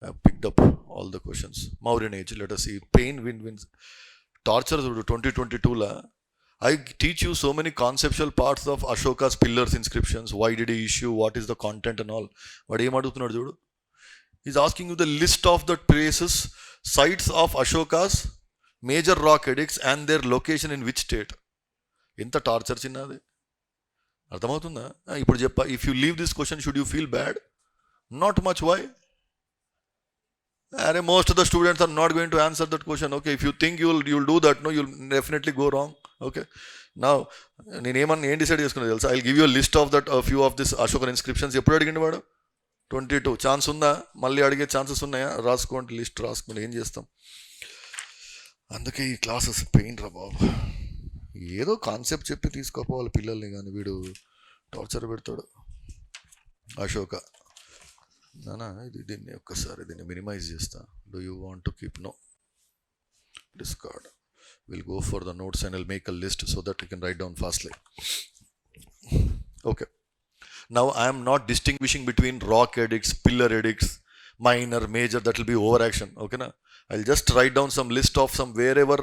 I picked up all the questions. Mauryan age, let us see. Pain wins. Torture 2022 la. I teach you so many conceptual parts of Ashoka's pillars, inscriptions. Why did he issue? What is the content and all. What do? He's asking you the list of the places, sites of Ashoka's major rock edicts and their location in which state. ఇంత torture చిన్నది అర్థమవుతుందా? ఇప్పుడు చెప్ప, if you leave this question should you feel bad? Not much. Why? అరే most of the students are not going to answer that question. Okay, if you think you'll do that, no you'll definitely go wrong. Okay, నా ఏం decide చేసుకున్నది తెలుసా? I give you list of that few of this Ashokan inscriptions. ఎప్పుడు అడిగిండి వాడు? 22. Chance ఉందా? మళ్ళీ అడిగే ఛాన్సెస్ ఉన్నాయా? రాసుకోండి, లిస్ట్ రాసుకోండి, ఏం చేస్తాం. అందుకే ఈ క్లాసెస్ పెయిన్ రా బాబు. ఏదో కాన్సెప్ట్ చెప్పి తీసుకోపోవాలి పిల్లల్ని, కానీ వీడు టార్చర్ పెడతాడు. అశోక నానా, దీన్ని ఒక్కసారి దీన్ని మినిమైజ్ చేస్తా. Do you want to keep? No, discard. Will go for the notes and will make a list so that you can write down fastly. Okay, now I am not distinguishing between rock edicts, pillar edicts, minor, major. That will be overaction. Okay na? I'll just write down some list of some wherever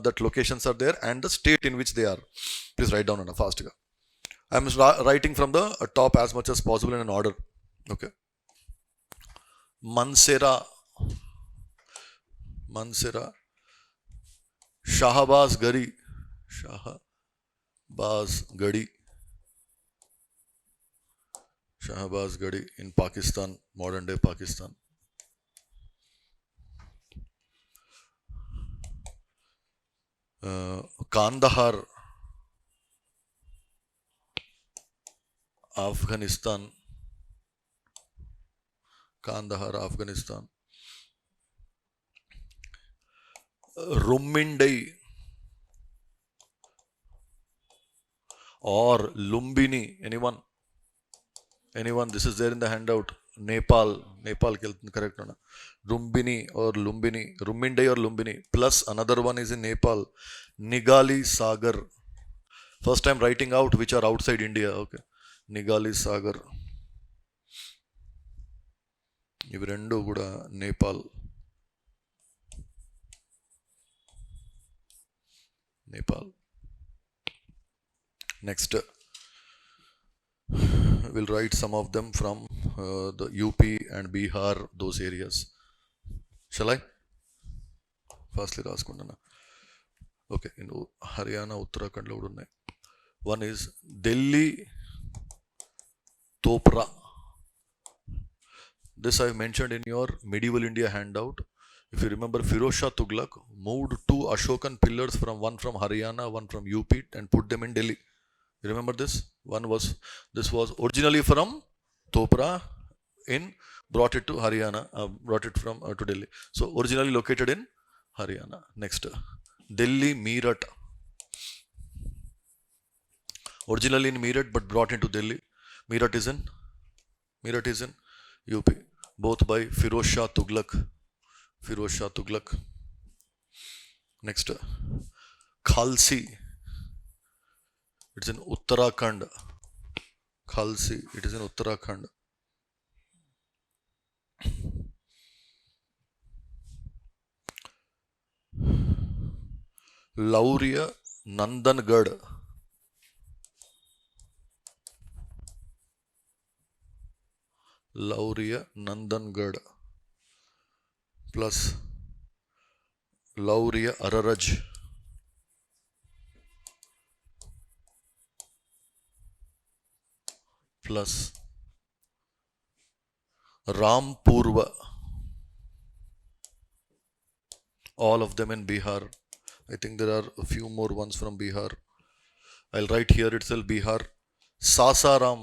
that locations are there and the state in which they are. Please write down on a fast. I'm writing from the top as much as possible in an order. Okay. Mansera, Shahbaz Gari in Pakistan, modern day Pakistan. Kandahar, Afghanistan. Rummindai or Lumbini. Anyone? This is there in the handout. Nepal correct na? Rumbini or Lumbini, Rummindai or Lumbini. Plus another one is in Nepal, Nigali Sagar. First time writing out which are outside India. Okay, Nigali Sagar. ఇవి రెండు కూడా Nepal. Next, we'll write some of them from the UP and Bihar, those areas. Shall I? Fastly రాసుకుంటున్నా. Okay, in Haryana, Uttarakhand lo unnai. One is Delhi Topra. This I mentioned in your medieval India handout. If you remember, Firoz Shah Tughlaq moved 2 Ashokan pillars, one from Haryana, one from UP, and put them in Delhi. You remember this? This was originally from Topra, brought it to Haryana, brought it from to Delhi. So originally located in Haryana. Next, Delhi Meerut. Originally in Meerut but brought into Delhi. Meerut is in UP. Both by Firoz Shah Tughlaq. Next, Khalsi. It's in Uttarakhand. Khalsi. It is in Uttarakhand. Lauriya Nandangad. Plus Lauriya Araraj. Plus Rampurva. All of them in Bihar. I think there are a few more ones from Bihar. I'll write here itself Bihar. Sasaram.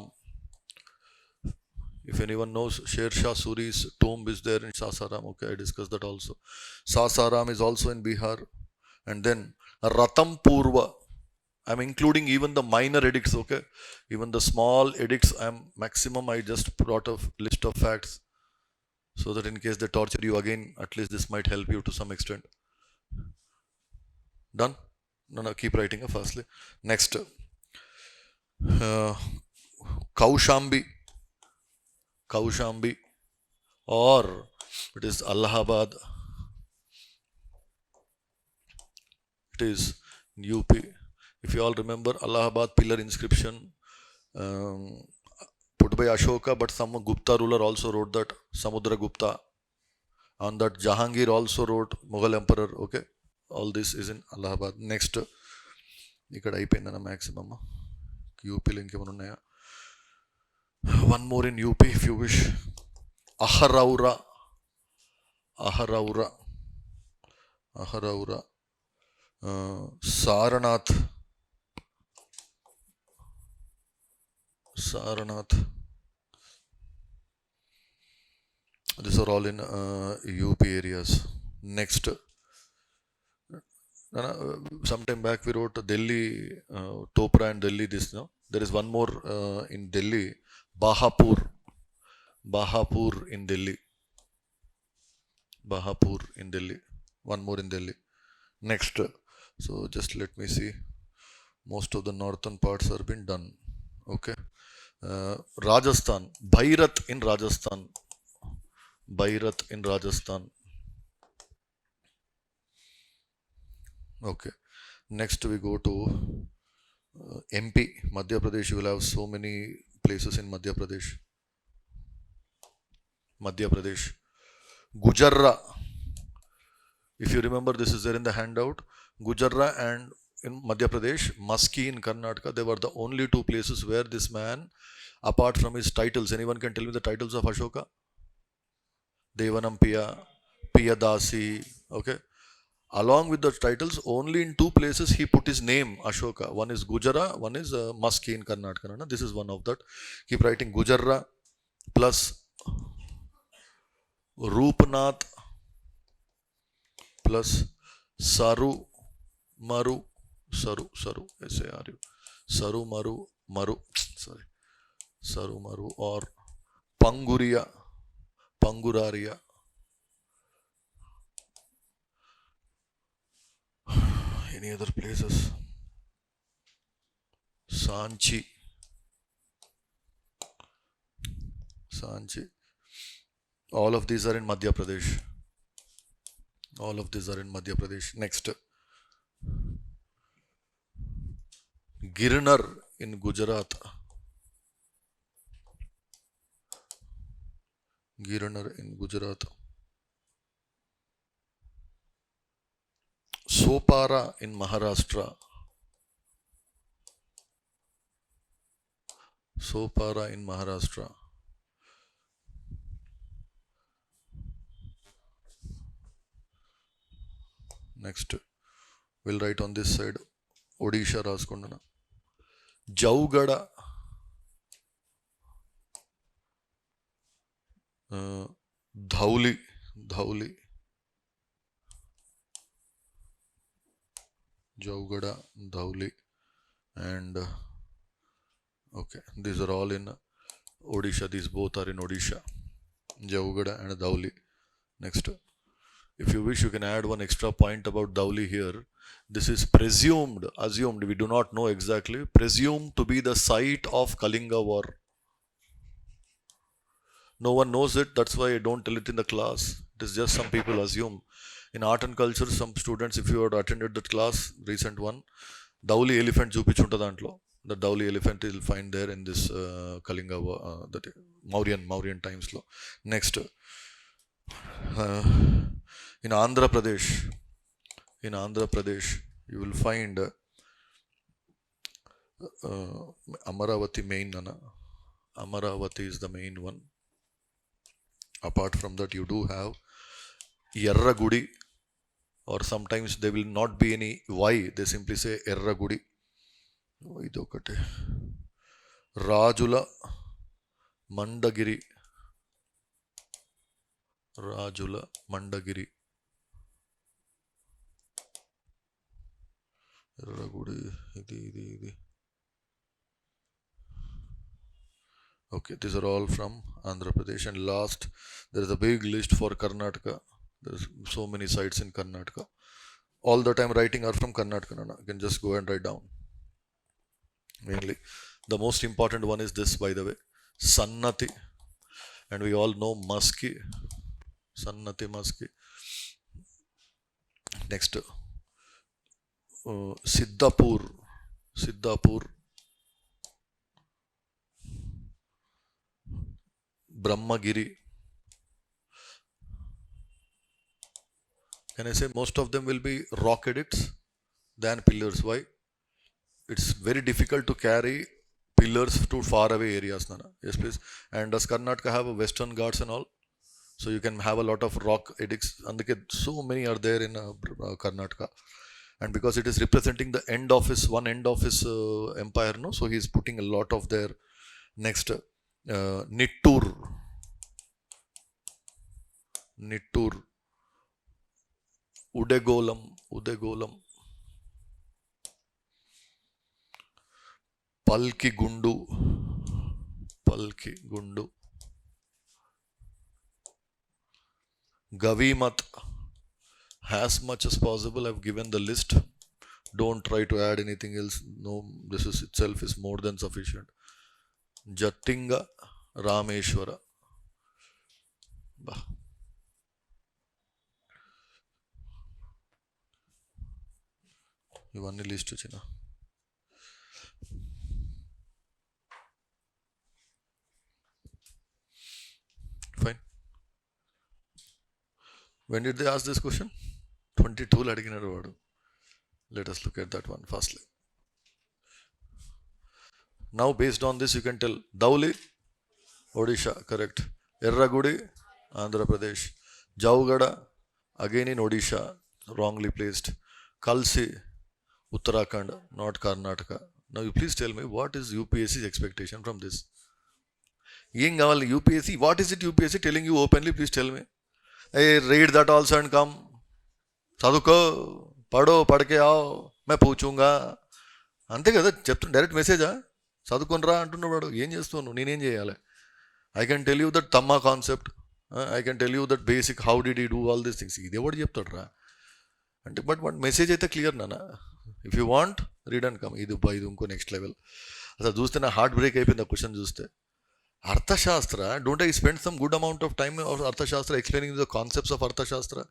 If anyone knows, Sher Shah Suri's tomb is there in Sasaram. Okay, I discussed that also. Sasaram is also in Bihar. And then Ratampurva. I'm including even the minor edicts, okay? Even the small edicts, I just brought a list of facts so that in case they torture you again, at least this might help you to some extent. Done? No, keep writing fastly. Next, Kaushambi or It is Allahabad. It is UP. If you all remember, Allahabad pillar inscription put by Ashoka, but some Gupta ruler also wrote that, Samudra Gupta. On that, Jahangir also wrote, Mughal emperor. Okay, all this is in Allahabad. Next, ikkada ayipoyindana maximum. UP lo inkemanna unnaya? One more in UP if you wish. Aharaura. Saranath. These are all in UP areas. Next, sometime back we wrote Delhi, Topra and Delhi. This, no? There is one more in Delhi, Bahapur in Delhi. One more in Delhi. Next, so just let me see. Most of the northern parts have been done. Okay. Rajasthan, Bhairat in Rajasthan. Okay. Next we go to MP, Madhya Pradesh. You will have so many places in Madhya Pradesh. Gujarra. If you remember, this is there in the handout. Gujarra and in Madhya Pradesh, Maski in Karnataka, they were the only two places where this man, apart from his titles, anyone can tell me the titles of Ashoka? Devanampiya, Piyadasi, okay. Along with the titles, only in two places he put his name, Ashoka. One is Gujarra, one is Maski in Karnataka. This is one of that. Keep writing Gujarra plus Rupnath plus Saru Maru, S-A-R-U, Saru Maru, or Panguraria. Any other places? Sanchi. All of these are in Madhya Pradesh. Next, Girnar in Gujarat. Sopara in Maharashtra. Next, we'll write on this side Odisha Raskondana. Jaugada, Dhauli, Jaugada, Dhauli, and okay, these are all in Odisha. These both are in Odisha, Jaugada and Dhauli. Next, if you wish, you can add one extra point about Dhauli here. This is assumed, we do not know exactly, presumed to be the site of Kalinga war. No one knows it, that's why I don't tell it in the class. It is just some people assume. In art and culture, some students, if you had attended that class, recent one, Dhauli elephant చూపించుంట దాంట్లో. The Dhauli elephant you will find there in this Kalinga war, that Mauryan times lo. Next, in Andhra Pradesh, you will find Amaravati main. Amaravati is the main one. Apart from that, you do have Yerragudi, or sometimes there will not be any Y, they simply say Yerragudi. Rajula Mandagiri. Okay, these are all from Andhra Pradesh. And last, there is a big list for Karnataka. There is so many sites in Karnataka. All that I am writing are from Karnataka. You can just go and write down. Mainly, the most important one is this, by the way, Sannati. And we all know Maski. Sannati Maski. Next, Siddhapur, Brahmagiri. Can I say most of them will be rock edicts than pillars? Why? It's very difficult to carry pillars to far away areas. Nana. Yes, please. And does Karnataka have a Western Ghats and all? So you can have a lot of rock edicts. And so many are there in Karnataka. And because it is representing the end of his, one end of his empire, no? So he is putting a lot of their. Next, Nittur. Udegolam. Palki Gundu. Gavimat. As much as possible, I've given the list. Don't try to add anything else. No, this is itself is more than sufficient. Jattinga Rameshwara. ఇవన్నీ list వచ్చిన fine. When did they ask this question? 22 అడిగినారు వాడు. Let us look at that one firstly. Now based on this you can tell Dauli, Odisha, correct. Erragudi, Andhra Pradesh. Jaugada, again in Odisha, wrongly placed. Kalsi, Uttarakhand, not Karnataka. Now you please tell me what is UPSC's expectation from this? UPSC, what is it UPSC telling you openly? Please tell me. Hey, read that also and come. Saduko, pado, padke aao, main పూచుంగా. అంతే కదా చెప్తున్నా, direct మెసేజా? చదువుకునిరా అంటున్నాడు. ఏం చేస్తున్నావు, నేనేం చేయాలి? I can tell you that Tamma concept. I can tell you that basic, how did he do all these things. ఇది ఎవడు చెప్తాడు రా అంటే, బట్ మెసేజ్ అయితే క్లియర్ నానా. If you want read and come. ఇది ఇంకో నెక్స్ట్ లెవెల్. అసలు చూస్తే నా హార్ట్ బ్రేక్ అయిపోయింది ఆ క్వశ్చన్ చూస్తే. Arthashastra, don't I spend some good amount of time of Arthashastra explaining the concepts of Arthashastra?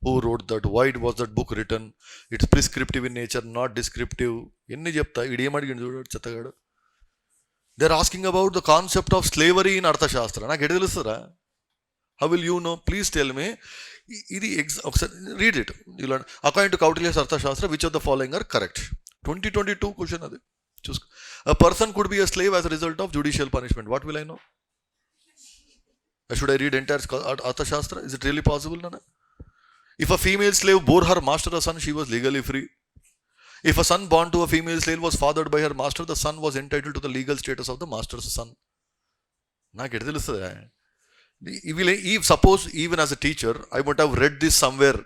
Who wrote that? Why was that book written? It's prescriptive in nature, not descriptive. ఎన్ని చెప్తా, ఇడేం అడిగింది చూడు చెత్తగాడు. They're asking about the concept of slavery in Arthashastra. నాకు ఎడ తెలుస్తుందా? How will you know? Please tell me. ఇది read it. You learn. According to Kautilya's Arthashastra, which of the following are correct? 2022 question అది. A person could be a slave as a result of judicial punishment. What will I know? Should I read entire Arthashastra? Is it really possible, Nana? If a female slave bore her master a son, she was legally free. If a son born to a female slave was fathered by her master, the son was entitled to the legal status of the master's son. నాకు ఎడ తెలుస్తుందా? If suppose even as a teacher I would have read this somewhere,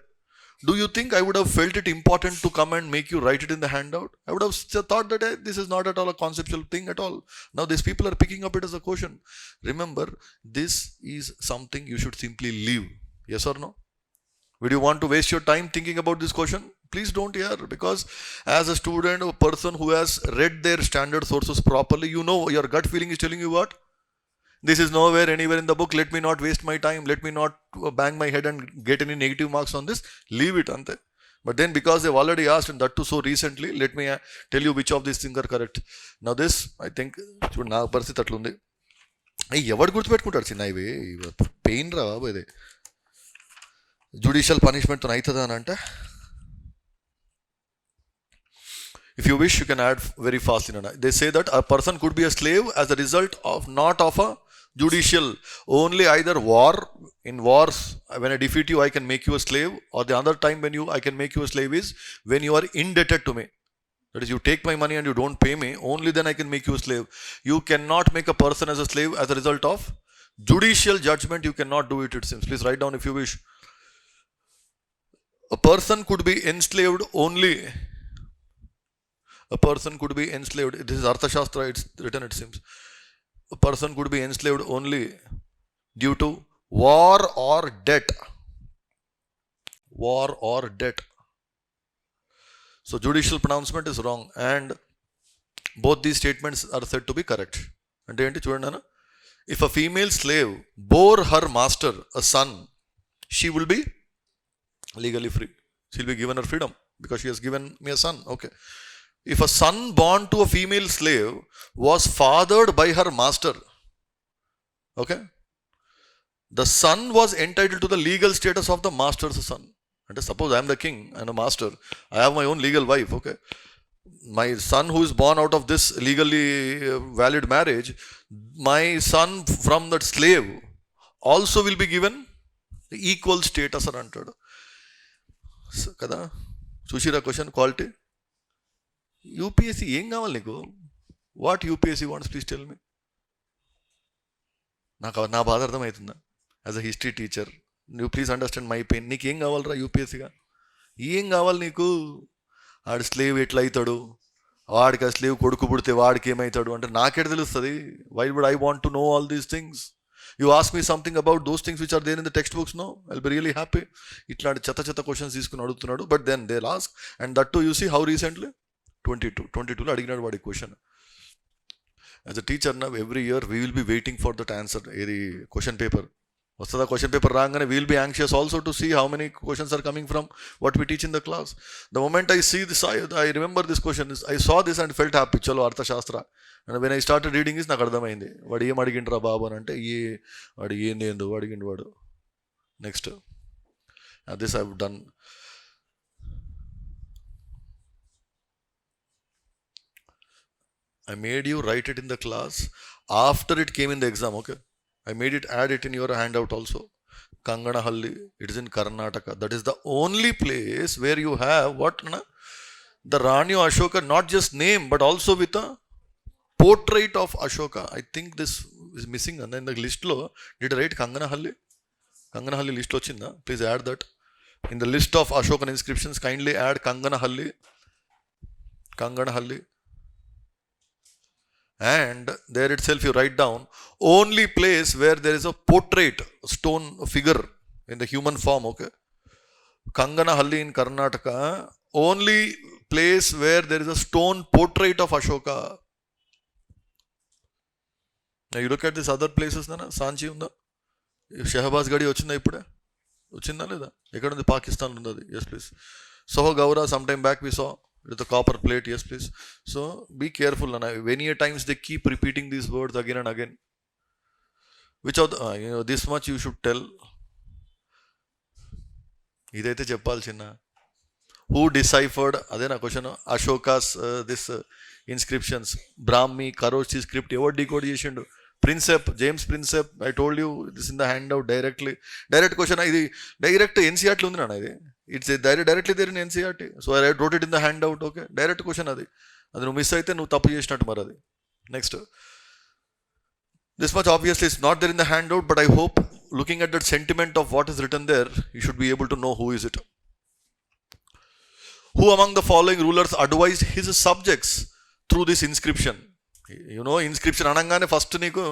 do you think I would have felt it important to come and make you write it in the handout? I would have thought that this is not at all a conceptual thing at all. Now these people are picking up it as a question. Remember, this is something you should simply leave. Yes or no? Would you want to waste your time thinking about this question? Please don't hear, because as a student, a person who has read their standard sources properly, you know your gut feeling is telling you what? This is nowhere, anywhere in the book. Let me not waste my time. Let me not bang my head and get any negative marks on this. Leave it, ante. But then because they've already asked, and that too so recently, let me tell you which of these things are correct. Now this, I think, నా పరిస్థితి అట్లుంది. ఎవడు గుర్తుపెట్టుకుంటాడు చిన్న ఇవి? Pain రా బాబు ఇది. Judicial పనిష్మెంట్తో అవుతుందా అని అంటే, if you wish, you can add very fast. They say that a person could be a slave as a result of not of a judicial, only either war. In wars, when I defeat you, I can make you a slave, or the other time when I can make you a slave is when you are indebted to me. That is, you take my money and you don't pay me, only then I can make you a slave. You cannot make a person as a slave as a result of judicial judgment. You cannot do it, it seems. Please write down if you wish. A person could be enslaved only. A person could be enslaved. This is Arthashastra, it's written, it seems. A person could be enslaved only due to war or debt. War or debt. So judicial pronouncement is wrong, and both these statements are said to be correct. Ante enti chudandi, if a female slave bore her master a son, she will be legally free. She'll be given her freedom because she has given me a son. Okay. If a son born to a female slave was fathered by her master, okay, the son was entitled to the legal status of the master's son. And suppose I am the king and a master, I have my own legal wife, okay. My son who is born out of this legally valid marriage, my son from that slave also will be given equal status అని అంటాడు కదా. చూసిరా question quality. UPSC ఏం కావాలి నీకు? What UPSC wants, please tell మీ. నా బాధ అర్థమవుతుందా? As a history teacher you please understand my pain. నీకు ఏం కావాలరా యూపీఎస్సీగా? ఏం కావాలి నీకు? ఆడు స్లేవ్ ఎట్లా అవుతాడు, వాడికి ఆ స్లేవ్ కొడుకు పుడితే వాడికి ఏమవుతాడు అంటే నాకెడ తెలుస్తుంది? Why would I want to know all these things? You ask me something about those things which are there in the textbooks, no, I'll be really happy. ఇట్లాంటి చెత్త క్వశ్చన్స్ తీసుకుని అడుగుతున్నాడు. But then they ask, and that to you see how recently 22లో అడిగినాడు వాడి question. As a teacher నా every year we will be waiting for that answer. ఏది question paper వస్తుందా? క్వశ్చన్ పేపర్ రాగానే we will be anxious also to see how many questions are coming from what we teach in the class. The moment I see this, I remember this question, I saw this and felt happy. చలో అర్థశాస్త్ర. And when I started reading is నాకు అర్థమైంది వాడు ఏం అడిగిండ్రా బాబు అని. అంటే వాడు ఏందో అడిగిండు వాడు. Next this I have done. I made you write it in the class after it came in the exam, okay. I made it, add it in your handout also. Kanganahalli, it is in Karnataka. That is the only place where you have what, na? The Rani Ashoka, not just name but also with a portrait of Ashoka. I think this is missing. And then the list lo, did I write Kanganahalli? Kanganahalli list lo chinda. Please add that. In the list of Ashokan inscriptions, kindly add Kanganahalli. Kanganahalli. And there itself you write down only place where there is a portrait, stone figure in the human form, okay. Kanganahalli in Karnataka, only place where there is a stone portrait of Ashoka. Now you look at these other places, na Sanchi unda, Shahbaz Gadi వచ్చిందా ఇప్పుడే? వచ్చిందా లేదా? ఎక్కడ ఉంది? పాకిస్తాన్ ఉంది. Yes please. Soho Gaura sometime back we saw with a copper plate. Yes please. So be careful, and many a times they keep repeating these words again and again. Which of the, this much you should tell. ఇదైతే చెప్పాలి చిన్న. Who deciphered, అదే నా question, Ashoka's this inscriptions, Brahmi Kharosthi script ఎవరు decode చేసిండు? Prinsep, James Prinsep. I told you this in the handout directly. Direct question ఇది. Direct NCERT ఉంది నాన్న ఇది. It's directly there in NCERT. So I wrote it in the handout, okay. Direct question అది నువ్వు miss అయితే నువ్వు తప్పు చేసినట్టు మరి అది. Next, this much obviously it's not there in the hand out, but I hope looking at that sentiment of what is written there you should be able to know who is it. Who among the following rulers advised his subjects through this inscription? You know, inscription anangane first niku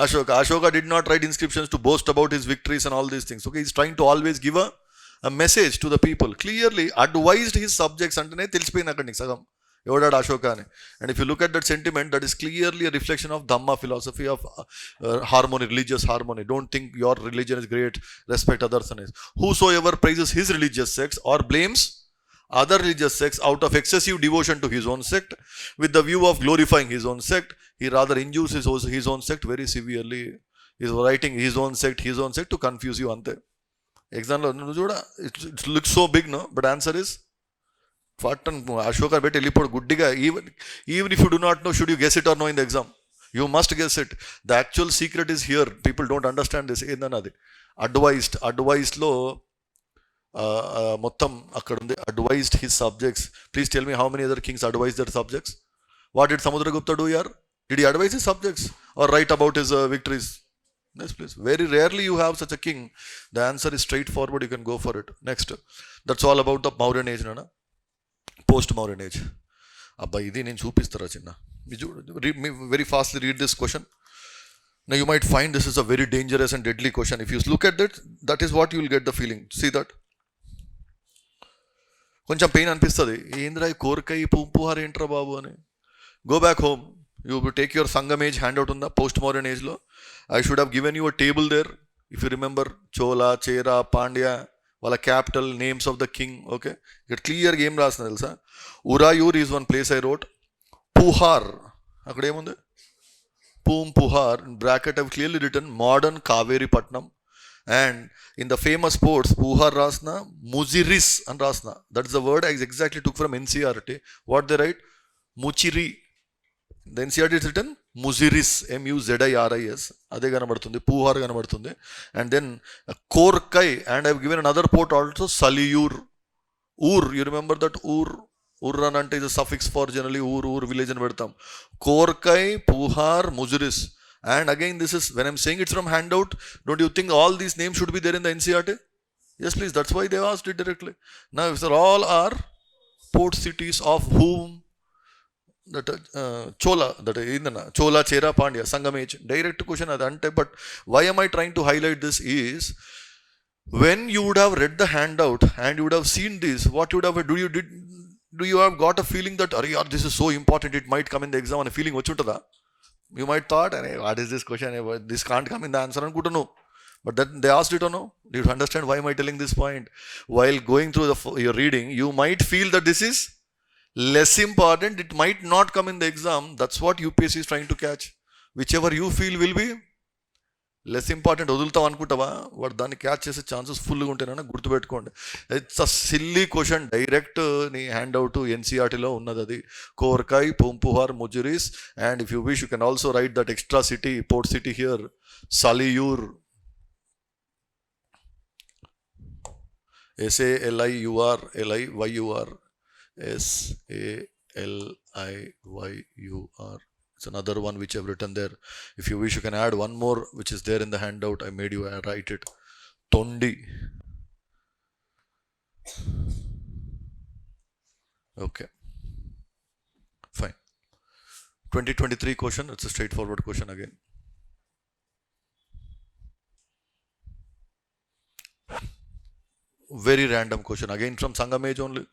Ashoka did not write inscriptions to boast about his victories and all these things, okay. He's trying to always give a message to the people. Clearly advised his subjects antene telisipoyindi akkadi sagam evadadu Ashoka ani. And if you look at that sentiment, that is clearly a reflection of Dhamma philosophy of harmony, religious harmony. Don't think your religion is great, respect others. Whosoever praises his religious sects or blames other religious sects out of excessive devotion to his own sect with the view of glorifying his own sect, he rather injures his own sect very severely. He is writing his own sect to confuse you ante. Example nu chuda, it looks so big, no, but answer is fatan Ashoka bete elipod guddiga. Even if you do not know, should you guess it or no in the exam, you must guess it. The actual secret is here. People don't understand this. Endanadi advised lo మొత్తం అక్కడ ఉంది. Advised his subjects. Please tell me how many other kings advise their subjects? What did Samudragupta do here? Did he advise his subjects or write about his victories? Yes please. Very rarely you have such a king. The answer is straightforward, you can go for it. Next, that's all about the Mauryan age nana. Post-Mauryan age. Abba idi nenu చూపిస్తారా చిన్న? Very fastly read this question. Now you might find this is a very dangerous and deadly question. If you look at it, that is what you will get the feeling. See that? కొంచెం pain అనిపిస్తుంది. ఏంద్రా ఈ కోరికై పుంపుహార్ ఏంట్రా బాబు అని. Go back home, you take your Sangam age handout ఉందా? Post-Mauryan ఏజ్లో I should have given you a table there. If you remember, Chola, Chera, Pandya, వాళ్ళ capital names of the king. Okay, ఇక్కడ క్లియర్ గేమ్ రాసిన తెలుసా. Uraiyur is one place I wrote. Puhar, అక్కడ ఏముంది, Pukar in bracket I've clearly written modern Kaveri Patnam, and in the famous ports Puhar rasna Muziris and rasna. That's the word I exactly took from NCERT. What they write, Muchiri. The NCERT is written Muziris, Muziris, ade kanabadutundi, Puhar kanabadutundi. And then Korkai, and I've given another port also, Saliyur. Ur, you remember that Ur? Urran ante is a suffix for generally Ur village and Vedtam. Korkai, Puhar, Muziris. And again, this is, when I'm saying it's from handout, don't you think all these names should be there in the NCERT? Yes, please. That's why they asked it directly. Now, if they're all are port cities of whom? That Chola, that Chola, Chera, Pandya, Sangam age. Direct question adante. But why am I trying to highlight this is, when you would have read the handout and you would have seen this, what you would have, do you have got a feeling that, this is so important, it might come in the exam, and a feeling vachuntada? You might thought, what is this question? This can't come in the answer. And good to know. But then they asked it or no? Do you understand why am I telling this point? While going through your reading, you might feel that this is less important. It might not come in the exam. That's what UPSC is trying to catch. Whichever you feel will be less important, వదులుతాం అనుకుంటావా, వాడు దాన్ని catch చేసే chances ఫుల్గా ఉంటాయని గుర్తుపెట్టుకోండి. It's a silly question. Direct నీ handout ఎన్సీఆర్టీలో ఉన్నది అది. Korkai, Poompuhar, Muziris. And if you wish you can also write that extra city, port city here, Saliyur. SALIUR, LIYUR, SALIYUR. It's another one which I've written there. If you wish, you can add one more which is there in the handout. I made you write it. Tondi. Okay. Fine. 2023 question. It's a straightforward question again. Very random question. Again from Sangam age only.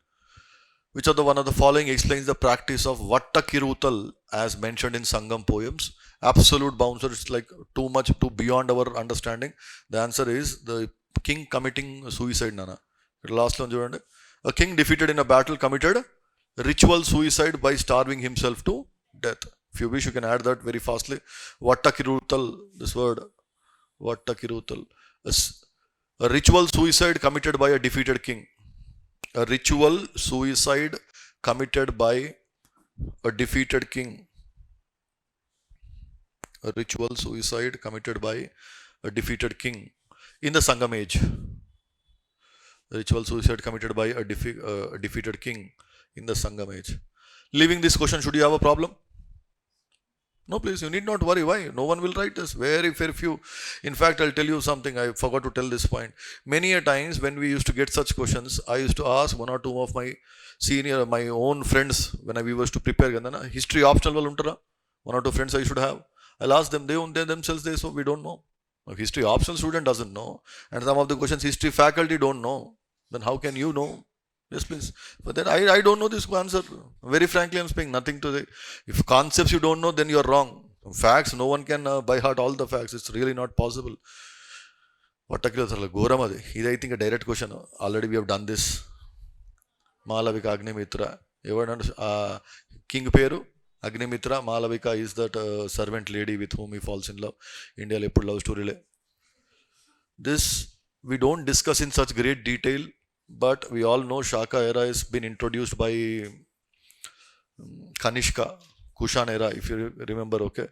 Which of the one of the following explains the practice of Vatta Kirutal as mentioned in Sangam poems? Absolute bouncer. It's like too much, too beyond our understanding. The answer is the king committing suicide. Nana. Last one. A king defeated in a battle committed ritual suicide by starving himself to death. If you wish, you can add that very fastly. Vatta Kirutal. This word. Vatta Kirutal. A ritual suicide committed by a defeated king. A ritual suicide committed by a defeated king. A ritual suicide committed by a defeated king in the Sangam age. A ritual suicide committed by a defeated king in the Sangam age. Leaving this question, should you have a problem? No, please, you need not worry. Why? No one will write this. Very few. In fact, I'll tell you something. I forgot to tell this point. Many a times when we used to get such questions, I used to ask one or two of my my own friends when we was to prepare. History optional will untara. One or two friends I should have. I'll ask them. They themselves say, so we don't know. A history optional student doesn't know. And some of the questions history faculty don't know. Then how can you know? Yes, please. But then I don't know this answer. Very frankly, I'm speaking nothing to the. If concepts you don't know, then you're wrong. Facts, no one can by heart all the facts. It's really not possible. What a Goram. This I think a direct question. Already we have done this. Malavika Agnimitra. King Peru. Agnimitra. Malavika is that servant lady with whom he falls in love. India put love story. This we don't discuss in such great detail. But we all know Saka era has been introduced by Kanishka, Kushan era, if you remember, okay.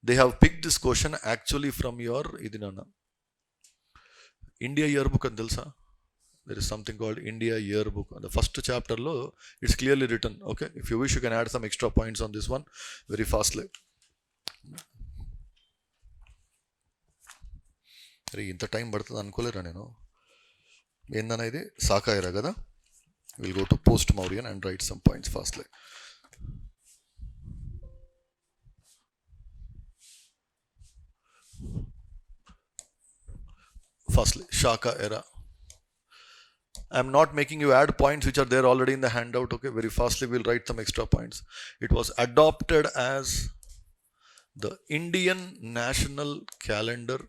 They have picked this question actually from your Idinana. India yearbook and Dilsa. There is something called India yearbook. The first chapter lo, it's clearly written, okay. If you wish, you can add some extra points on this one very fastly. Inta time bartad ankolera nenu. ఏందన్నా ఇది సాకా ఎరా కదా. Will go to Post-Mauryan and write some points fastly. Firstly, Shaka era. I'm not making you add points which are there already in the handout. Okay, very fastly we'll write some extra points. It was adopted as the Indian national calendar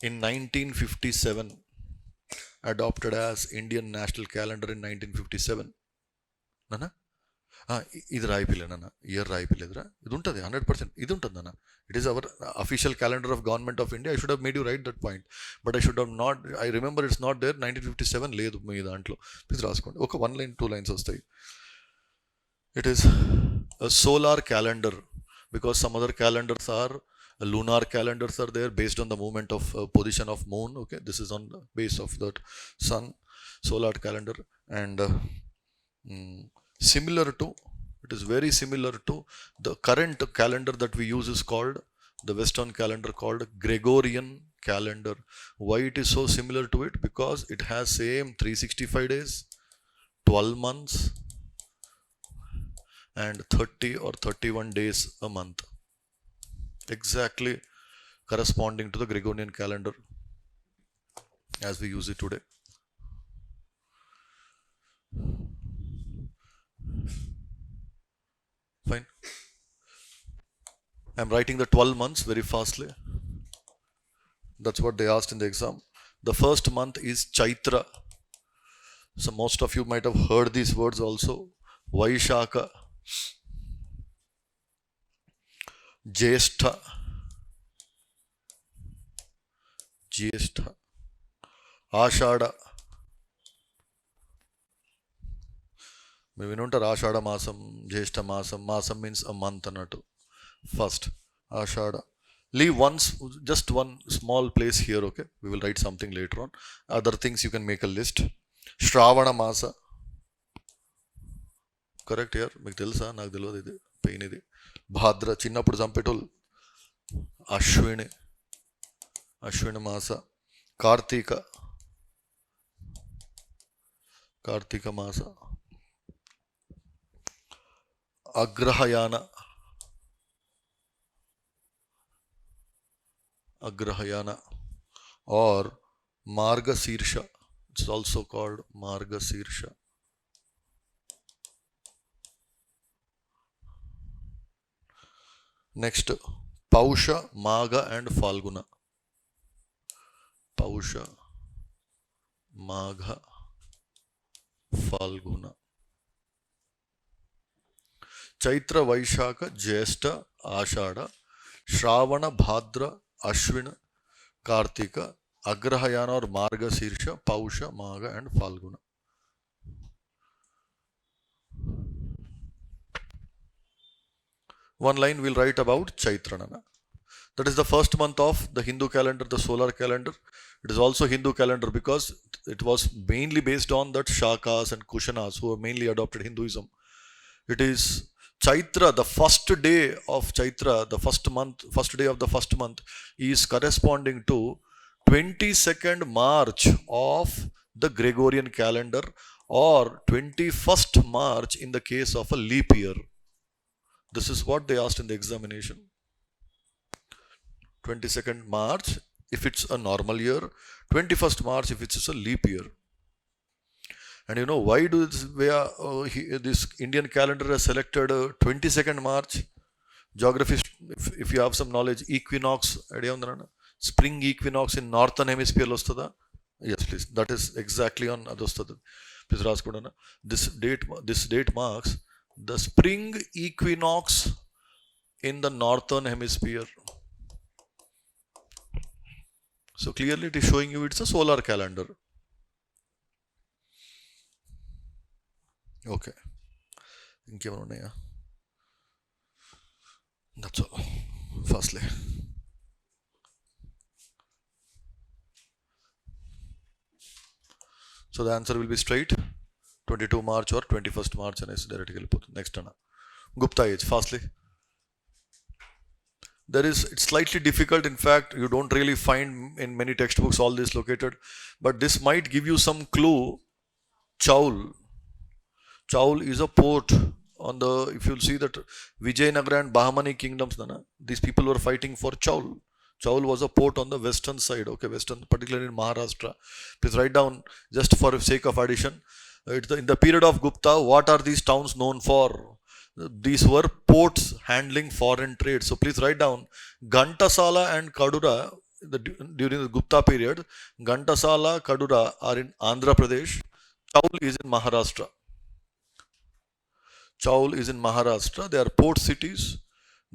in 1957 adopted as Indian national calendar in 1957. Nana? ఇది రాయిపిల్లేనన్న, year రాయిపిల్లేదురా, ఇది ఉంటుంది 100%, ఇది ఉంటుంది అన్న. It is our official calendar of government of India. I should have made you write that point, but I should have not. I remember it's not there. 1957 లేదు మీ దాంట్లో. Please రాసుకోండి. ఒక 1 line 2 lines వస్తాయి. It is solar calendar, because some other calendars are lunar calendars are there based on the movement of position of moon. Okay, this is on the base of that sun. Solar calendar, and similar to, it is very similar to the current calendar that we use is called the Western calendar, called Gregorian calendar. Why it is so similar to it? Because it has same 365 days, 12 months, and 30 or 31 days a month, exactly corresponding to the Gregorian calendar as we use it today. Fine. I am writing the 12 months very fastly. That's what they asked in the exam. The first month is Chaitra. So most of you might have heard these words also. Vaishaka, Jyeshtha, Ashada. మేము వినుంటారు ఆషాఢ మాసం, జ్యేష్ఠ మాసం. మాసం means a month అన్నట్టు. First Ashadha. Leave just one small place here. Okay, we will write something later on. Other things you can make a list. శ్రావణ మాస, correct year. మీకు తెలుసా? నాకు తెలియదు, ఇది పెయిన్. ఇది భాద్ర, చిన్నప్పుడు చంపేటోళ్ళు. అశ్విని మాస. కార్తీక మాస. అగ్రహయాన or Margasirsha. It's also called Margasirsha. Next, Pausha, Magha and Falguna. Pausha, Magha, Falguna. Chaitra, Vaishaka, Jyeshtha, Ashada, Shravana, Bhadra, Ashwina, Kartika, Agrahayana or Margasirsha, Pausha, Magha and Falguna. One line we'll write about Chaitranana. That is the first month of the Hindu calendar, the solar calendar. It is also Hindu calendar because it was mainly based on that Shakas and Kushanas who mainly adopted Hinduism. It is Chaitra, the first day of Chaitra, the first day of the first month is corresponding to 22nd March of the Gregorian calendar, or 21st March in the case of a leap year. This is what they asked in the examination. 22nd March if it's a normal year, 21st March if it's a leap year. And you know why this Indian calendar has selected 22nd March? Geography, if you have some knowledge, equinox, spring equinox in northern hemisphere lostada. Yes, please. That is exactly on adostadu. Please raskudana. This date marks the spring equinox in the northern hemisphere. So clearly it is showing you it's a solar calendar. Okay. That's all. Firstly. So the answer will be straight. 22 March or 21st March and is directly put. Next one. Gupta age. Firstly. It's slightly difficult. In fact, you don't really find in many textbooks all this located. But this might give you some clue. Chaul. Chaul is a port on the, if you'll see that Vijayanagara and Bahmani kingdoms, these people were fighting for Chaul. Chaul was a port on the western side, okay, western, particularly in Maharashtra. Please write down, just for sake of addition, in the period of Gupta, what are these towns known for? These were ports handling foreign trade. So please write down, Ghantasala and Kadura during the Gupta period, Ghantasala, Kadura are in Andhra Pradesh. Chaul is in Maharashtra. Chaul is in Maharashtra. They are port cities,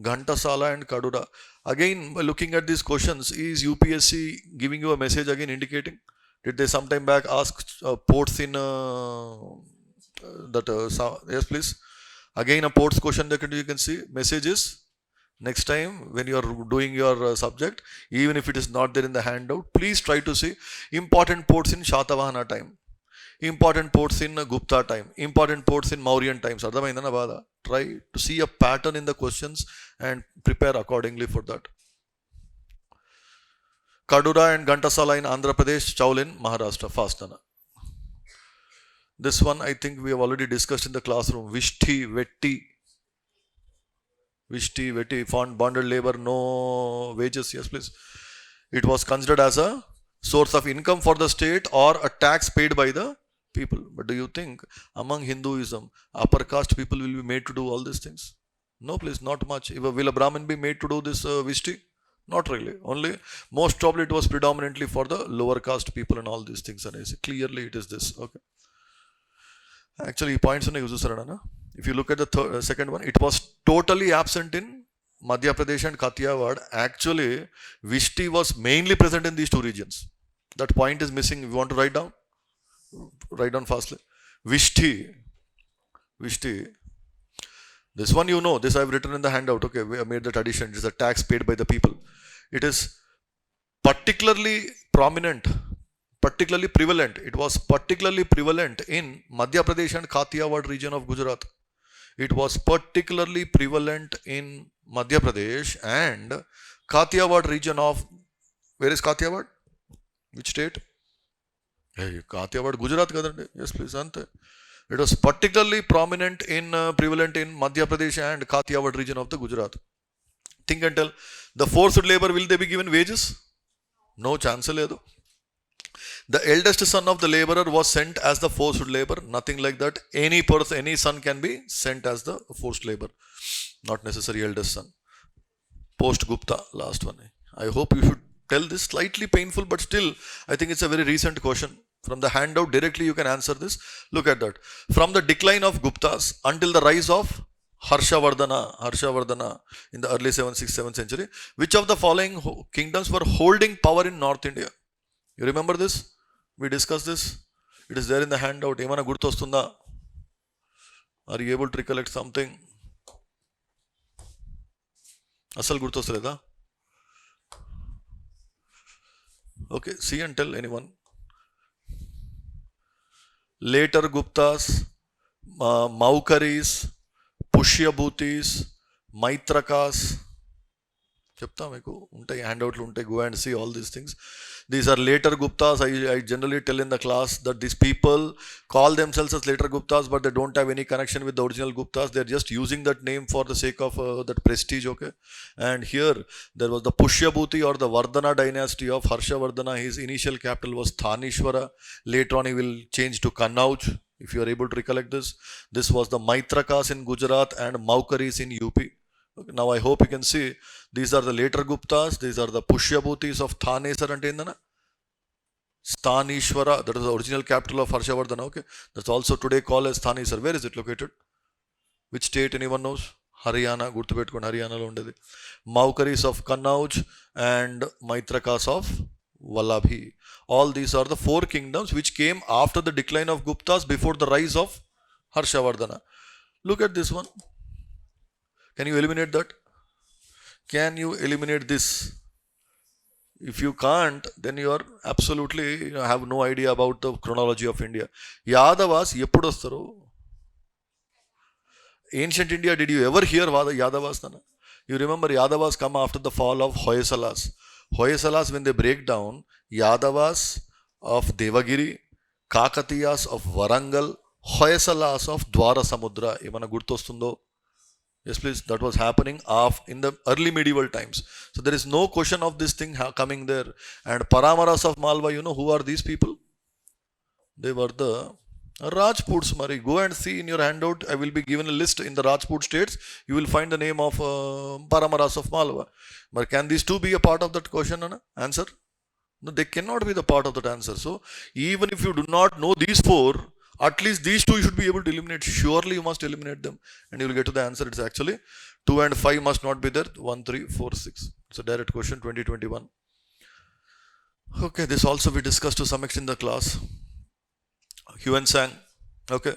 Ghantasala and Kadura. Again, by looking at these questions, is UPSC giving you a message again indicating? Did they sometime back ask ports in yes, please. Again, a ports question that you can see. Message is, next time when you are doing your subject, even if it is not there in the handout, please try to see important ports in Shatavahana time, important ports in Gupta time, important ports in Mauryan times. Try to see a pattern in the questions and prepare accordingly for that. Kadura and Ghantasala in Andhra Pradesh, Chaul in Maharashtra. Fast. This one I think we have already discussed in the classroom. Vishti, Vetti, found bonded labor, no wages. Yes, please. It was considered as a source of income for the state or a tax paid by the people. But do you think among Hinduism, upper caste people will be made to do all these things? No, please, not much. Will a Brahmin be made to do this Vishti? Not really. Only, most probably it was predominantly for the lower caste people and all these things. And I say clearly it is this. Okay. Actually, points on if you look at the second one, it was totally absent in Madhya Pradesh and Kathiawad. Actually, Vishti was mainly present in these two regions. That point is missing. You want to write down? Write down fastly. Vishti. This one you know. This I have written in the handout. Okay, we have made that addition. It is a tax paid by the people. It is particularly prominent. Particularly prevalent. It was particularly prevalent in Madhya Pradesh and Kathiawad region of Gujarat. It was particularly prevalent in Madhya Pradesh and Kathiawad region of, where is Kathiawad? Which state? Hey, Kathiawad, Gujarat. Yes, please. It was particularly prominent in, prevalent in Madhya Pradesh and Kathiawad region of the Gujarat. Think and tell. The forced labor, will they be given wages? No chance. The eldest son of the laborer was sent as the forced labor. Nothing like that. Any person, any son can be sent as the forced labor. Not necessary eldest son. Post-Gupta, last one. I hope you should tell this. Slightly painful, but still, I think it's a very recent question. From the handout, directly you can answer this. Look at that. From the decline of Guptas until the rise of Harshavardhana in the early 7th, 6th, 7th century, which of the following kingdoms were holding power in North India? You remember this? We discussed this. It is there in the handout. Emana gurtostunda? Are you able to recollect something? Asal gurtostaleda? Okay, see and tell anyone. Later Guptas, Maukaris, Pushyabhutis, Maitrakas. Chepta meku untai handout lu untai, go and see all these things. These are later Guptas. I generally tell in the class that these people call themselves as later Guptas, but they don't have any connection with the original Guptas. They're just using that name for the sake of that prestige. Okay. And here there was the Pushyabhuti or the Vardhana dynasty of Harshavardhana. His initial capital was Thanishwara. Later on he will change to Kannauj. If you are able to recollect this. This was the Maitrakas in Gujarat and Maukaris in UP. Okay. Now I hope you can see these are the later Guptas. These are the Pushyabhutis of Thanesar and Indana. Thanishwara, that is the original capital of Harshavardhana. Okay, that's also today called as Thanesar. Where is it located? Which state? Anyone knows? Haryana. Gurtupetkon Haryana lo undedi. Maukaris of Kannauj and Maitrakas of Vallabhi. All these are the four kingdoms which came after the decline of Guptas, before the rise of Harshavardhana. Look at this one. Can you eliminate that? Can you eliminate this? If you can't, then you are absolutely, have no idea about the chronology of India. Yadavas, eppudu vastaru? Ancient India, did you ever hear Yadavas? You remember Yadavas come after the fall of Hoysalas. Hoysalas, when they break down, Yadavas of Devagiri, Kakatiyas of Varangal, Hoysalas of Dwara Samudra. Emana gurtostundo? Yes, please. That was happening in the early medieval times. So there is no question of this thing coming there. And Paramaras of Malwa, you know who are these people? They were the Rajputs, Mari. Go and see in your handout. I will be given a list in the Rajput states. You will find the name of Paramaras of Malwa. But can these two be a part of that question and answer? No, they cannot be the part of that answer. So even if you do not know these four, at least these two you should be able to eliminate. Surely you must eliminate them, and you will get to the answer. It's actually 2 and 5 must not be there. 1, 3, 4, 6. It's a direct question. 2021. Okay, this also we discussed to some extent in the class. Huan Sang, okay,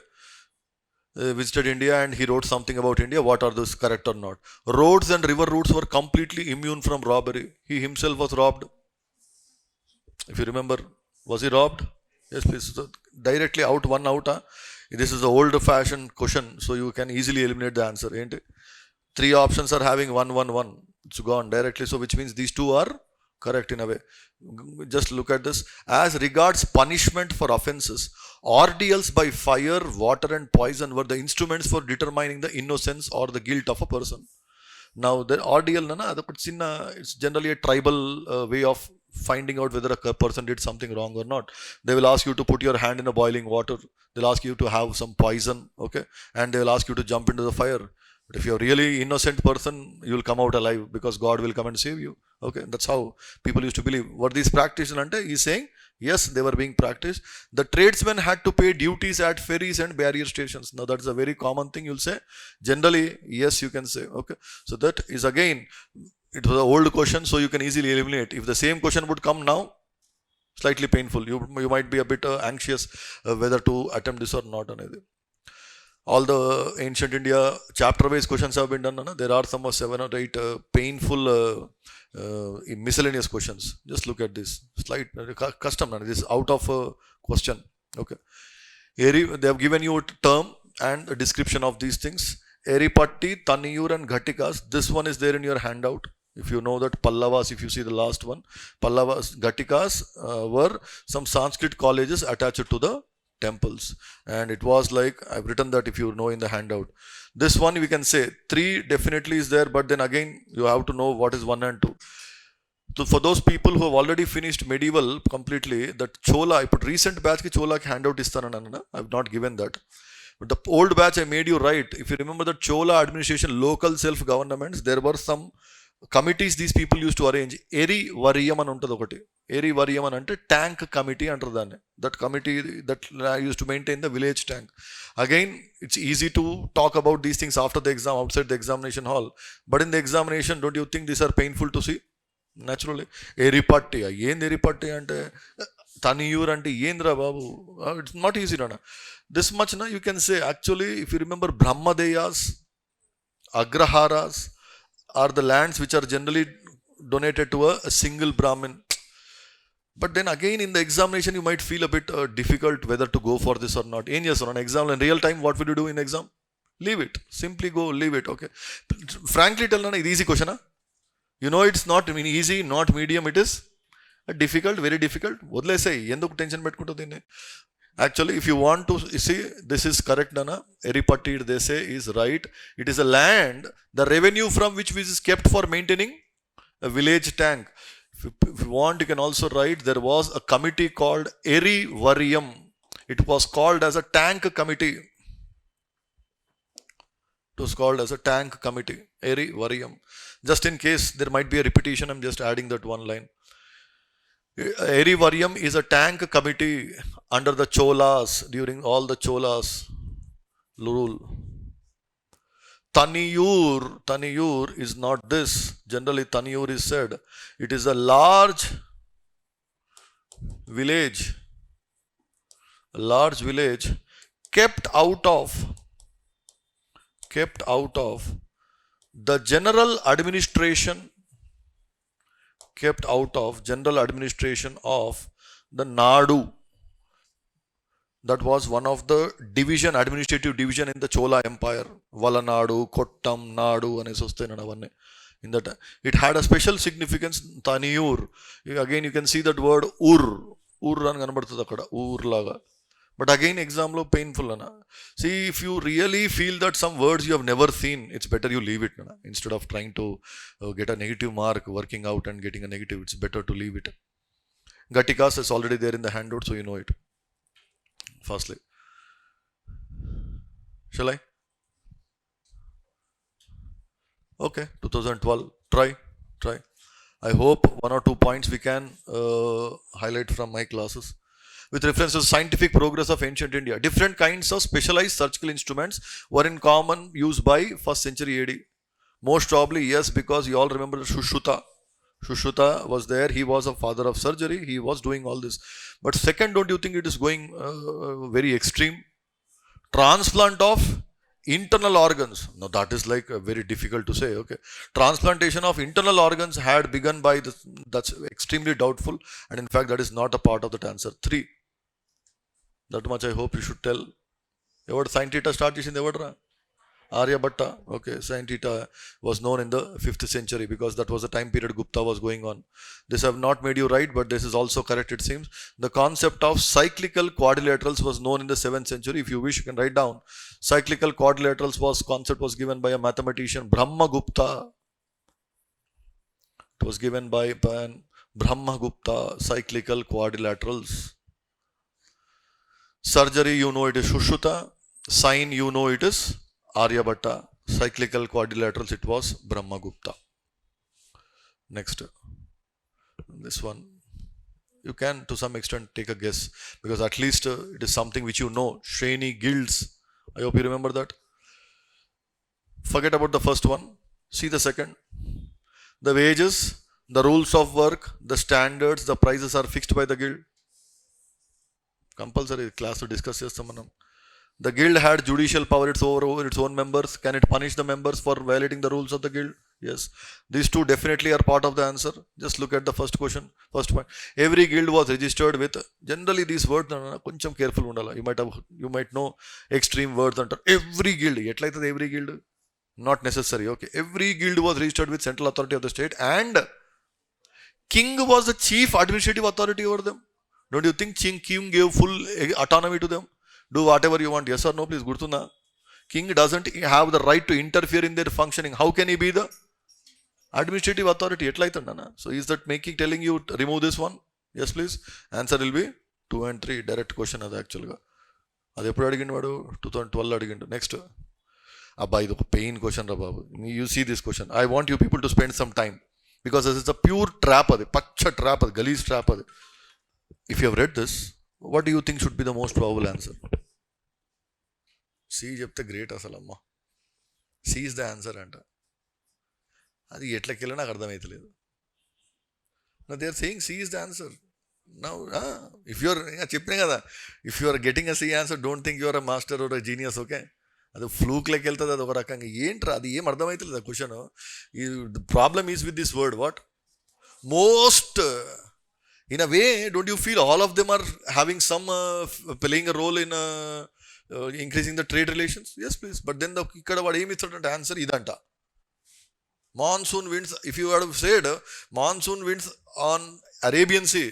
visited India and he wrote something about India. What are those, correct or not? Roads and river routes were completely immune from robbery. He himself was robbed. If you remember, was he robbed? Yes, please. So directly out, one out. This is the old-fashioned question, so you can easily eliminate the answer. Ain't it? 3 options are having 1, 1, 1. It's gone directly. So which means these two are correct in a way. Just look at this. As regards punishment for offences, ordeals by fire, water and poison were the instruments for determining the innocence or the guilt of a person. Now the ordeal, it's generally a tribal way of finding out whether a person did something wrong or not. They will ask you to put your hand in a boiling water. They'll ask you to have some poison, okay, and they will ask you to jump into the fire. But if you're really innocent person, you will come out alive because God will come and save you. Okay, that's how people used to believe. What these practitioners, he's saying, yes, they were being practiced. The tradesmen had to pay duties at ferries and barrier stations. Now that's a very common thing you'll say. Generally, yes, you can say. Okay, so that is again, it was an old question, so you can easily eliminate. If the same question would come now, slightly painful. You might be a bit anxious whether to attempt this or not. All the ancient India chapter-wise questions have been done. There are some 7 or 8 painful miscellaneous questions. Just look at this. Slight custom. This is out of a question. Okay. They have given you a term and a description of these things. Eripatti, Taniyur and Ghatikas. This one is there in your handout. If you know that Pallavas, if you see the last one, Pallavas, Ghatikas were some Sanskrit colleges attached to the temples, and it was like, I've written that if you know in the handout. This one we can say 3 definitely is there, but then again you have to know what is 1 and 2. So for those people who have already finished medieval completely, that Chola, I put recent batch ki Chola ki handout istana, I've not given that. But the old batch I made you write. If you remember the Chola administration, local self-governments, there were some committees these people used to arrange. Eri Variyam an untadu okati. Eri Variyam an ante tank committee antaru danni. That committee that used to maintain the village tank. Again, it's easy to talk about these things after the exam, outside the examination hall. But in the examination, don't you think these are painful to see? Naturally. Eripatti. Yen Eripatti ante Taniyur ante yendra babu. It's not easy. This much you can say. Actually, if you remember, Brahmadeyas, Agraharas are the lands which are generally donated to a single Brahmin. But then again in the examination you might feel a bit difficult whether to go for this or not. In yes, on an exam, in real time, what will you do in exam? Leave it. Simply go, leave it. Okay. Frankly tell me, it's easy question. You know it's not easy, not medium, it is difficult, very difficult. Actually, if you want to see, this is correct, Nana. Eripatti, they say, is right. It is a land, the revenue from which is kept for maintaining a village tank. If you want, you can also write, there was a committee called Eri Variyam. It was called as a tank committee. It was called as a tank committee. Eri Variyam. Just in case there might be a repetition, I'm just adding that one line. Eri Variyam is a tank committee under the Cholas, during all the Cholas rule. Taniyur is not this. Generally, Taniyur is said. It is a large village kept out of the general administration of the Nadu. That was one of the administrative division in the Chola Empire. Valanadu, Kottam, Nadu, and in that it had a special significance. Taniyur. Again, you can see that word Ur laga. But again, exam lo painful. See, if you really feel that some words you have never seen, it's better you leave it. Instead of trying to get a negative mark, working out and getting a negative, it's better to leave it. Ghatikas is already there in the handout, so you know it. Firstly. Shall I? Okay, 2012. Try. I hope 1 or 2 points we can highlight from my classes. With reference to scientific progress of ancient India, different kinds of specialized surgical instruments were in common use by 1st century AD. Most probably, yes, because you all remember Sushruta. Sushruta was there. He was a father of surgery. He was doing all this. But second, don't you think it is going very extreme? Transplant of internal organs. Now that is like very difficult to say. Okay, transplantation of internal organs had begun by this. That's extremely doubtful, and in fact, that is not a part of that answer. 3. That much I hope you should tell. Ever sin theta start చేసింది ఎవడరా? Aryabhatta. Okay, sin theta was known in the 5th century because that was the time period Gupta was going on. This have not made you right, but this is also correct, it seems. The concept of cyclical quadrilaterals was known in the 7th century. If you wish, you can write down. Cyclical quadrilaterals concept was given by a mathematician, Brahmagupta. It was given by Brahmagupta, cyclical quadrilaterals. Surgery, you know it is Sushruta. Sign, you know it is Aryabhatta. Cyclical quadrilaterals, it was Brahmagupta. Next, this one. You can to some extent take a guess because at least it is something which you know. Shreni guilds. I hope you remember that. Forget about the first one. See the second. The wages, the rules of work, the standards, the prices are fixed by the guild. Compulsory class to discuss chestam manam. The guild had judicial power over its own members. Can it punish the members for violating the rules of the guild? Yes. These two definitely are part of the answer. Just look at the first question, first point. Every guild was registered with, generally these words, koncham careful undala. You might know extreme words under every guild. Etlaitadi every guild? Not necessary. Okay. Every guild was registered with central authority of the state and king was the chief administrative authority over them. Don't you think king gave full autonomy to them? Do whatever you want. Yes or no, please. Gurtuna. King doesn't have the right to interfere in their functioning. How can he be the administrative authority? So is that telling you to remove this one? Yes, please. Answer will be 2 and 3. Direct question అది యాక్చువల్గా. అది ఎప్పుడు అడిగిండు వాడు? 2012 అడిగిండు. Next. అబ్బా ఇది ఒక పెయిన్ క్వశ్చన్ రా బాబు. You see this question. I want you people to spend some time because this is a pure trap అది. పచ్చ ట్రాప్ అది. గలీజ్ ట్రాప్ అది. If you have read this, what do you think should be the most probable answer? C చెప్తే great అసలు అమ్మ. C is the answer అంట. అది ఎట్లకెళ్ళి నాకు అర్థమవుతలేదు. Now they are saying C is the answer. Now, if you are చెప్పినా కదా, if you are getting a C answer, don't think you are a master or a genius, okay? అది ఫ్లూక్లోకి వెళ్తుంది, అది ఒక రకంగా. ఏంట్రా అది ఏం అర్థమవుతలేదు ఆ question. The problem is with this word, what? Most... In a way, don't you feel all of them are having some playing a role in increasing the trade relations? Yes, please. But then the ikkada vaadu em ichchadante answer idanta. Monsoon winds. If you had said monsoon winds on Arabian Sea,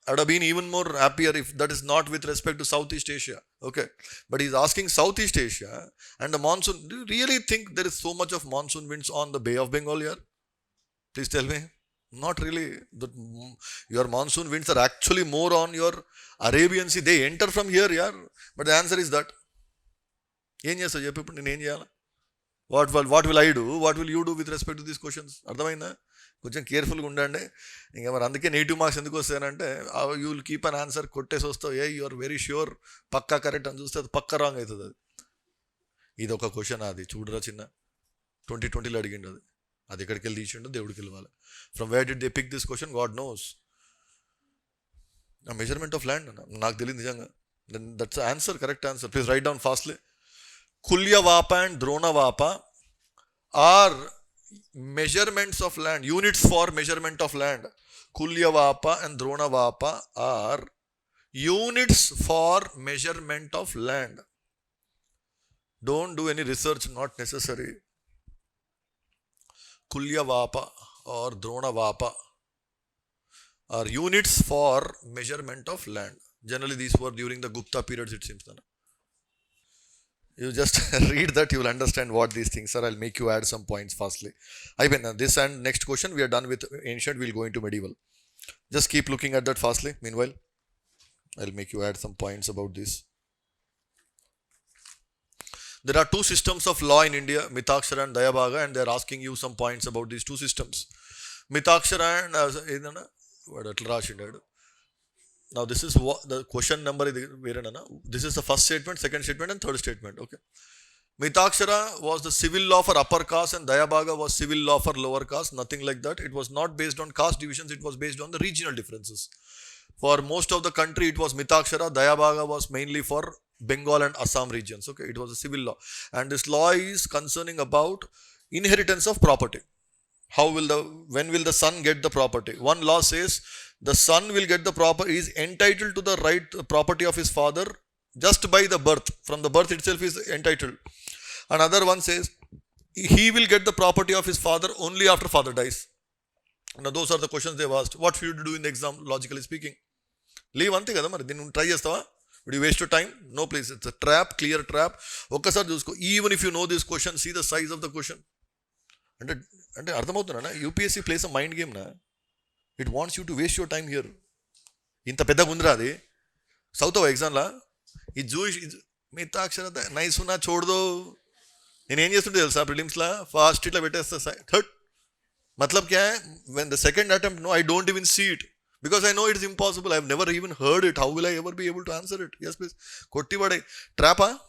I would have been even more happier if that is not with respect to Southeast Asia. Okay. But he's asking Southeast Asia and the monsoon. Do you really think there is so much of monsoon winds on the Bay of Bengal here? Please tell me. Not really. Your monsoon winds are actually more on your Arabian Sea. They enter from here, yeah. But the answer is that. What will I do? What will you do with respect to these questions? అర్థమైందా? కొంచెం కేర్ఫుల్గా ఉండండి. ఇంకా మరి అందుకే negative marks ఎందుకు వస్తాయంటే you will keep an answer కొట్టేసి వస్తావు. యు ఆర్ వెరీ ష్యూర్ పక్కా కరెక్ట్ అని చూస్తే అది పక్కా రాంగ్ అవుతుంది. అది ఇది ఒక క్వశ్చన్. అది చూడరా చిన్న 2020లో అడిగిండు అది. అది ఎక్కడికి వెళ్ళి తీసిండో దేవుడికి వెళ్ళాలి. From where did they pick this question God knows. Measurement of land నాకు తెలియదు నిజంగా. Then that's answer, correct answer. Please write down fastly. Kulyavapa and dronavapa are measurements of land, units for measurement of land. Kulyavapa and Dronavapa are units for measurement of land. Don't do any research, not necessary. Kulyavapa or Dronavapa are units for measurement of land. Generally these were during the Gupta periods, it seems. You just read that, you will understand what these things are. I'll make you add some points fastly. I mean, this and next question, we are done with ancient, we'll go into medieval. Just keep looking at that fastly. Meanwhile, I'll make you add some points about this. There are two systems of law in India, Mitakshara and Dayabhaga, and they are asking you some points about these two systems. Mitakshara and now this is what the question number is. This is the first statement, second statement, and third statement. Okay. Mitakshara was the civil law for upper caste and Dayabhaga was civil law for lower caste. Nothing like that. It was not based on caste divisions. It was based on the regional differences. For most of the country, it was Mitakshara. Dayabhaga was mainly for Bengal and Assam regions. Okay, it was a civil law. And this law is concerning about inheritance of property. When will the son get the property? One law says the son will get the property, is entitled to the right property of his father just by the birth. From the birth itself is entitled. Another one says he will get the property of his father only after father dies. Now those are the questions they've asked. What should you do in the exam, logically speaking? Leave one thing, then try chestava. Would you waste your time? No, please. It's a trap, clear trap. Even if you know this question, see the size of the question. And UPSC plays a mind game. It wants you to waste your time here. Inta pedda gundra adi. South of exam la. It's Jewish. Mitakshara nice una choddo. In any prelims la fast itla bettesta third. Matlab kya hai? When the second attempt, no, I don't even see it. Because I know it is impossible. I have never even heard it. How will I ever be able to answer it? Yes, please. Kotti vade. Trapa?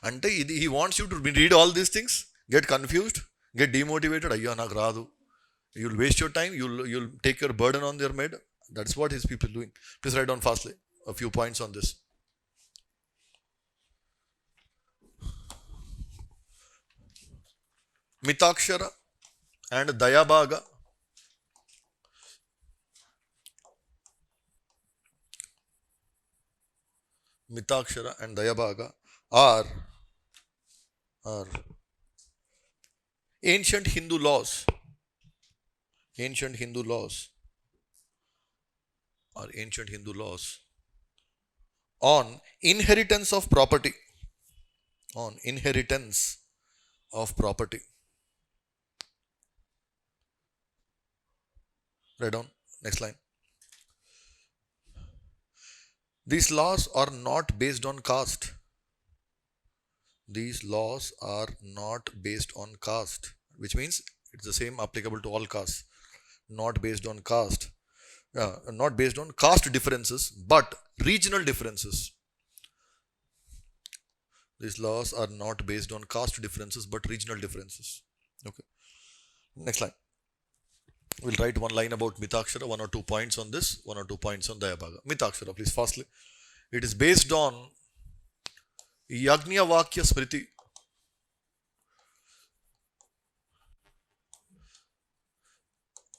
Ante he wants you to read all these things, get confused, get demotivated. Ayyo, nak raadu. You'll waste your time. You'll take your burden on their head. That's what his people doing. Please write down fastly a few points on this. Mitakshara and Dayabhaga. Mitakshara and Dayabhaga are ancient Hindu laws. Ancient Hindu laws on inheritance of property. On inheritance of property. Write down. Next line. These laws are not based on caste. These laws are not based on caste, which means it's the same applicable to all castes. Not based on caste. Not based on caste differences, but regional differences. These laws are not based on caste differences, but regional differences. Okay. Next line. We'll write one line about Mitakshara, 1 or 2 points on this, 1 or 2 points on Dayabhaga. Mitakshara, please, fastly. It is based on Yajñavakya Smriti.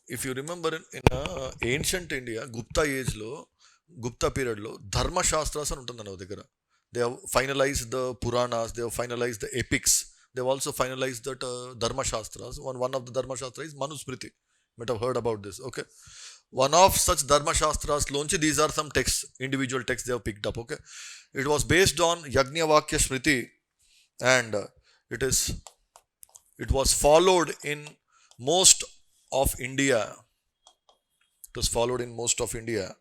If you remember in ancient India, Gupta age lo, Gupta period lo, Dharmashastras and untundana దగ్గర. They have finalized the Puranas, they have finalized the epics, they have also finalized that Dharmashastras. One of the Dharmashastras is Manusmriti. You might have heard about this. Okay. One of such Dharmashastras lonchi, these are some texts, individual texts they have picked up. Okay. It was based on Yajñavakya Smriti and it was followed in most of India. It was followed in most of India.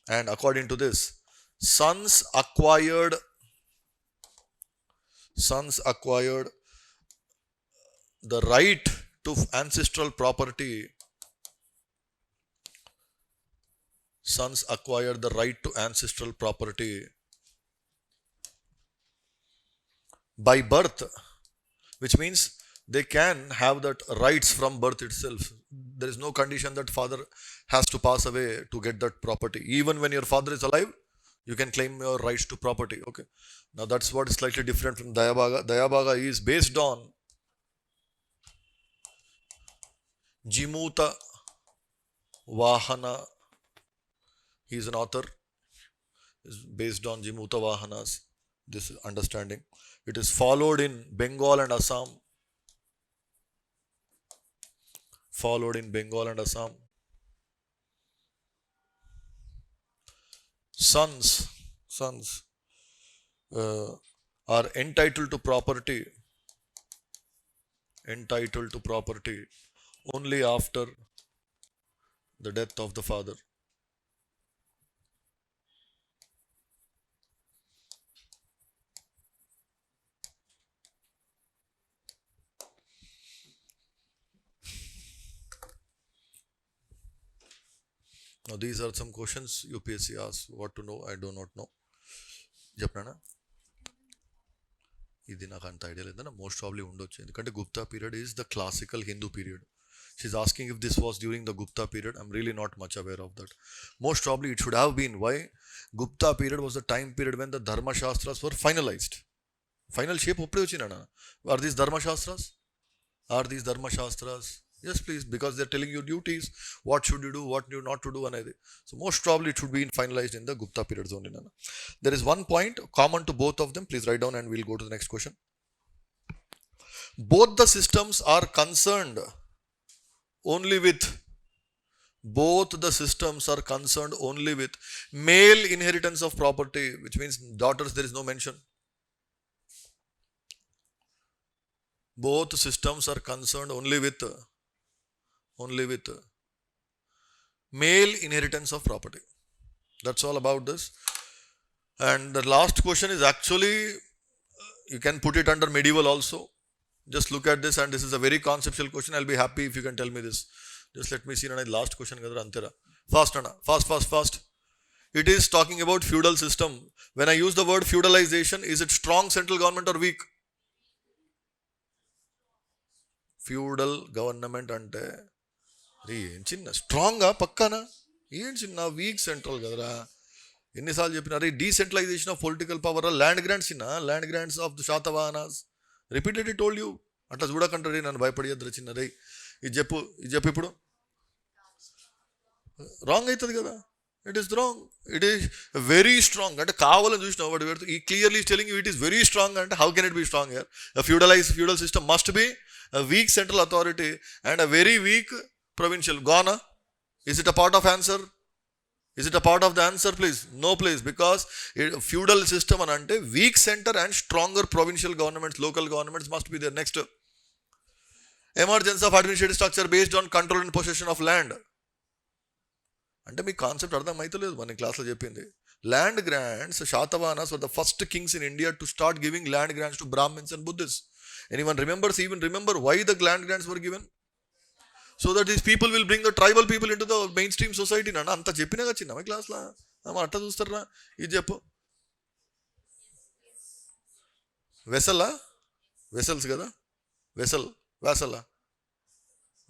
And according to this, sons acquired the right to ancestral property. Sons acquired the right to ancestral property by birth, which means they can have that rights from birth itself. There is no condition that father has to pass away to get that property. Even when your father is alive, you can claim your rights to property. Okay. Now that's what is slightly different from Dayabhaga. Dayabhaga is based on Jimuta Vahana. He is an author. Is based on Jimuta Vahanas. This understanding. It is followed in Bengal and Assam. Sons are entitled to property only after the death of the father. Now these are some questions UPSC asks. What to know? I do not know. చెప్పనా ఇది నాకు అంత idea లేదన్నా most probably ఉండొచ్చు ఎందుకంటే Gupta period is the classical Hindu period she's asking if this was during the Gupta period I'm really not much aware of that most probably it should have been why Gupta period was the time period when the Dharmashastras were finalised final shape అప్పుడే వచ్చినా or these Dharmashastras yes please because they're telling you duties what should you do what you not to do anedi so most probably it should be finalized in the Gupta period only nana there is one point common to both of them please write down and we'll go to the next question both the systems are concerned only with male inheritance of property which means daughters there is no mention both systems are concerned only with male inheritance of property. That's all about this. And the last question is actually, you can put it under medieval also. Just look at this and this is a very conceptual question. I'll be happy if you can tell me this. Just let me see the last question. Fast. It is talking about feudal system. When I use the word feudalization, is it strong central government or weak? Feudal government ante ఏం చిన్న స్ట్రాంగా పక్కానా ఏం చిన్న week central కదరా ఎన్నిసార్లు చెప్పినారు decentralisation of political power land grants land grants of the Satavahanas repeatedly told you అట్లా చూడకంటారు నన్ను భయపడేద్దరు చిన్న రే ఇది చెప్పు ఇప్పుడు రాంగ్ అవుతుంది కదా it is wrong it is very strong అంటే కావాలని చూసినా వాడు పెడుతూ ఈ clearly telling you it is very strong అంటే how can it be strong here feudal system must be weak central authority and a very weak provincial gone is it a part of answer is it a part of the answer please no please because feudal system anante weak center and stronger provincial governments local governments must be there next emergence of administrative structure based on control and possession of land అంటే మీ concept అర్థమైతలేదు మన క్లాస్లో చెప్పింది land grants Satavahanas were the first kings in India to start giving land grants to Brahmins and Buddhists anyone remember why the land grants were given so that these people will bring the tribal people into the mainstream society nana anta cheppinaga chinna class la ama atta chustarra idi cheppu vessels kada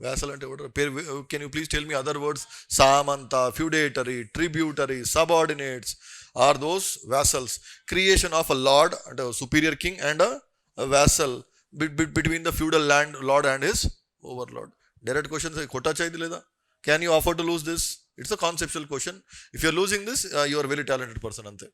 vassal ante oda can you please tell me other words samanta feudatory tributary subordinates are those vassals creation of a lord and a superior king and a vassal between the feudal land lord and his overlord direct questions kotacha idi leda can you afford to lose this it's a conceptual question if you are losing this you are a very talented person ante